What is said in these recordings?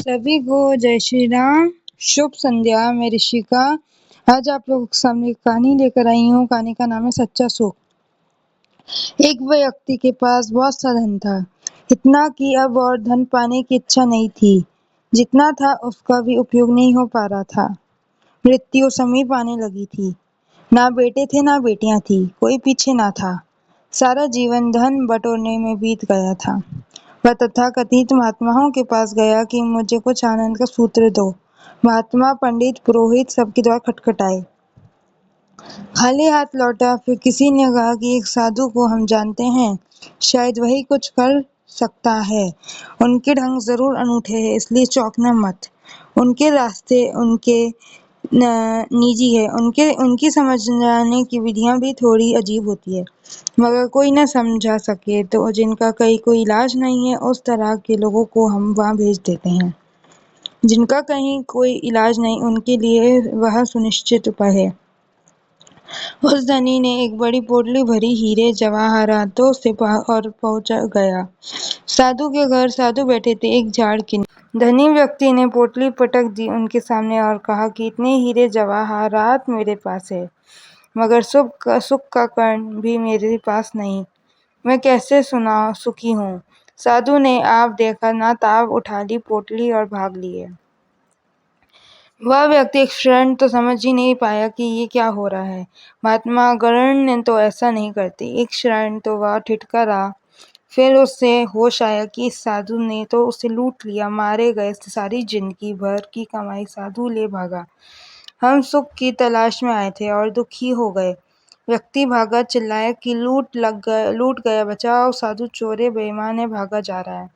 सभी को जय श्री राम। शुभ संध्या। मैं ऋषिका आज आप लोगों के सामने एक कहानी लेकर आई हूँ। कहानी का नाम है सच्चा सुख। एक व्यक्ति के पास बहुत सा धन था, इतना कि अब और धन पाने की इच्छा नहीं थी। जितना था उसका भी उपयोग नहीं हो पा रहा था। मृत्यु समीप आने लगी थी। ना बेटे थे ना बेटियां थी, कोई पीछे ना था। सारा जीवन धन बटोरने में बीत गया था। वह तथाकथित महात्माओं के पास गया कि मुझे कुछ आनंद का सूत्र दो। महात्मा, पंडित, पुरोहित सबके द्वार खटखटाए। खाली हाथ लौटा। फिर किसी ने कहा कि एक साधु को हम जानते हैं, शायद वही कुछ कर सकता है। उनके ढंग जरूर अनूठे हैं, इसलिए चौंकना मत। उनके रास्ते उनके निजी है, उनकी समझाने की विधियां भी थोड़ी अजीब होती है। मगर कोई न समझा सके तो जिनका कहीं कोई इलाज नहीं है, उस तरह के लोगों को हम वहां भेज देते हैं। जिनका कहीं कोई इलाज नहीं, उनके लिए वह सुनिश्चित उपाय है। उस धनी ने एक बड़ी पोटली भरी हीरे जवाहरातों से और पहुंच गया। साधु के घर साधु बैठे थे एक झाड़ के नीचे। धनी व्यक्ति ने पोटली पटक दी उनके सामने और कहा कि इतने हीरे जवाहरात मेरे पास है, मगर सुख का कण भी मेरे पास नहीं। मैं कैसे सुखी हूँ। साधु ने आप देखा ना ताब उठा ली पोटली और भाग लिए। वह व्यक्ति एक क्षण तो समझ ही नहीं पाया कि ये क्या हो रहा है। महात्मा गण्य तो ऐसा नहीं करते। एक क्षण तो वह ठिठका रहा। फिर उससे होश आया कि इस साधु ने तो उसे लूट लिया। मारे गए। सारी जिंदगी भर की कमाई साधु ले भागा। हम सुख की तलाश में आए थे और दुखी हो गए। व्यक्ति भागा, चिल्लाया कि लूट गया, बचाओ। साधु चोरे बेईमान है, भागा जा रहा है।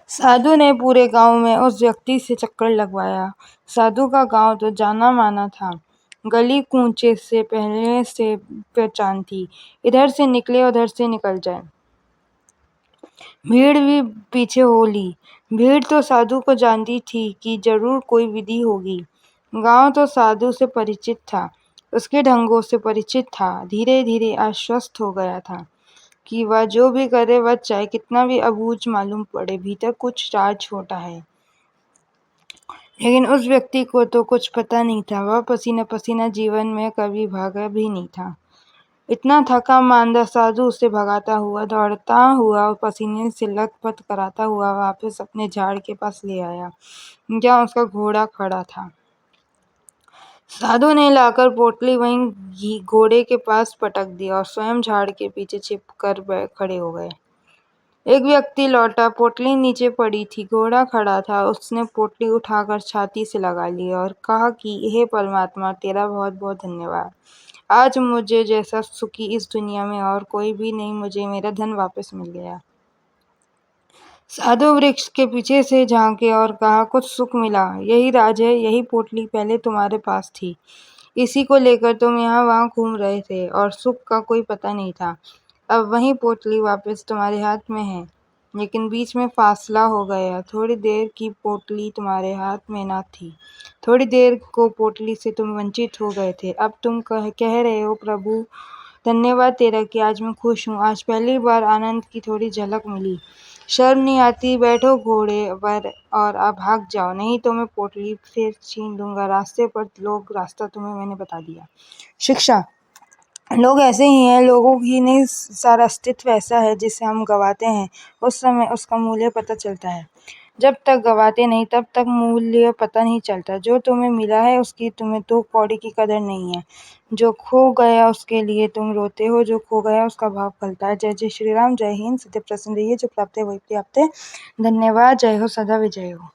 साधु ने पूरे गांव में उस व्यक्ति से चक्कर लगवाया। साधु का गांव तो जाना माना था। गली कूचे से पहले से पहचान थी। इधर से निकले उधर से निकल जाए। भीड़ भी पीछे हो ली। भीड़ तो साधु को जानती थी कि जरूर कोई विधि होगी। गांव तो साधु से परिचित था, उसके ढंगों से परिचित था। धीरे धीरे आश्वस्त हो गया था कि वह जो भी करे, वह चाहे कितना भी अबूझ मालूम पड़े, भीतर कुछ राज छोटा है। लेकिन उस व्यक्ति को तो कुछ पता नहीं था। वह पसीना पसीना जीवन में कभी भागा भी नहीं था। इतना थका मांदा साधु उसे भगाता हुआ, दौड़ता हुआ, पसीने से लथपथ कराता हुआ वापस अपने झाड़ के पास ले आया, जहाँ उसका घोड़ा खड़ा था। साधु ने लाकर पोटली वहीं घोड़े के पास पटक दी और स्वयं झाड़ के पीछे छिपकर खड़े हो गए। एक व्यक्ति लौटा। पोटली नीचे पड़ी थी, घोड़ा खड़ा था। उसने पोटली उठाकर छाती से लगा ली और कहा कि हे परमात्मा, तेरा बहुत बहुत धन्यवाद। आज मुझे जैसा सुखी इस दुनिया में और कोई भी नहीं। मुझे मेरा धन वापस मिल गया। साधु वृक्ष के पीछे से झांके और कहा, कुछ सुख मिला। यही राज है, यही पोटली पहले तुम्हारे पास थी। इसी को लेकर तुम यहाँ वहाँ घूम रहे थे और सुख का कोई पता नहीं था। अब वही पोटली वापस तुम्हारे हाथ में है, लेकिन बीच में फासला हो गया। थोड़ी देर की पोटली तुम्हारे हाथ में ना थी। थोड़ी देर को पोटली से तुम वंचित हो गए थे। अब तुम कह रहे हो, प्रभु धन्यवाद तेरा कि आज मैं खुश हूँ। आज पहली बार आनंद की थोड़ी झलक मिली। शर्म नहीं आती? बैठो घोड़े पर और अब भाग जाओ, नहीं तो मैं पोटली फिर छीन लूंगा। रास्ते पर लोग, रास्ता तुम्हें मैंने बता दिया। शिक्षा: लोग ऐसे ही हैं। लोगों की नहीं, सारा अस्तित्व ऐसा है जिसे हम गवाते हैं, उस समय उसका मूल्य पता चलता है। जब तक गवाते नहीं, तब तक मूल्य पता नहीं चलता। जो तुम्हें मिला है उसकी तुम्हें 2 कौड़ी की कदर नहीं है। जो खो गया उसके लिए तुम रोते हो, जो खो गया उसका भाव फलता है। जय जय श्री राम। जय हिंद। सत्य प्रसन्न रहिए। जो प्राप्त है वही प्राप्त है। धन्यवाद। जय हो, सदा विजय हो।